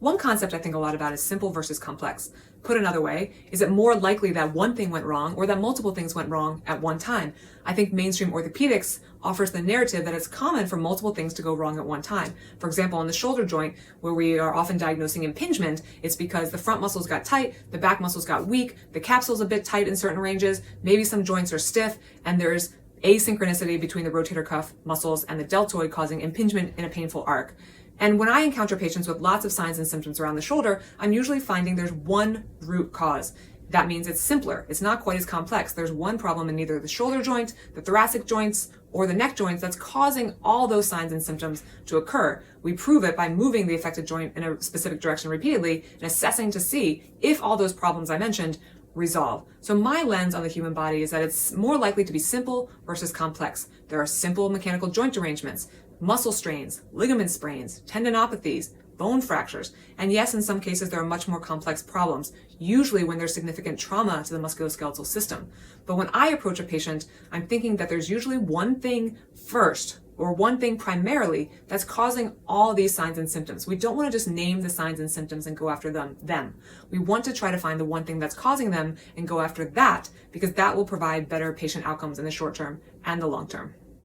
One concept I think a lot about is simple versus complex. Put another way, is it more likely that one thing went wrong or that multiple things went wrong at one time? I think mainstream orthopedics offers the narrative that it's common for multiple things to go wrong at one time. For example, on the shoulder joint, where we are often diagnosing impingement, it's because the front muscles got tight, the back muscles got weak, the capsule's a bit tight in certain ranges, maybe some joints are stiff, and there's asynchronicity between the rotator cuff muscles and the deltoid causing impingement in a painful arc. And when I encounter patients with lots of signs and symptoms around the shoulder, I'm usually finding there's one root cause. That means it's simpler. It's not quite as complex. There's one problem in either the shoulder joint, the thoracic joints, or the neck joints that's causing all those signs and symptoms to occur. We prove it by moving the affected joint in a specific direction repeatedly and assessing to see if all those problems I mentioned resolve. So my lens on the human body is that it's more likely to be simple versus complex. There are simple mechanical joint derangements, muscle strains, ligament sprains, tendinopathies, bone fractures, and yes, in some cases there are much more complex problems, usually when there's significant trauma to the musculoskeletal system. But when I approach a patient, I'm thinking that there's usually one thing first, or one thing primarily, that's causing all these signs and symptoms. We don't want to just name the signs and symptoms and go after them. We want to try to find the one thing that's causing them and go after that, because that will provide better patient outcomes in the short term and the long term.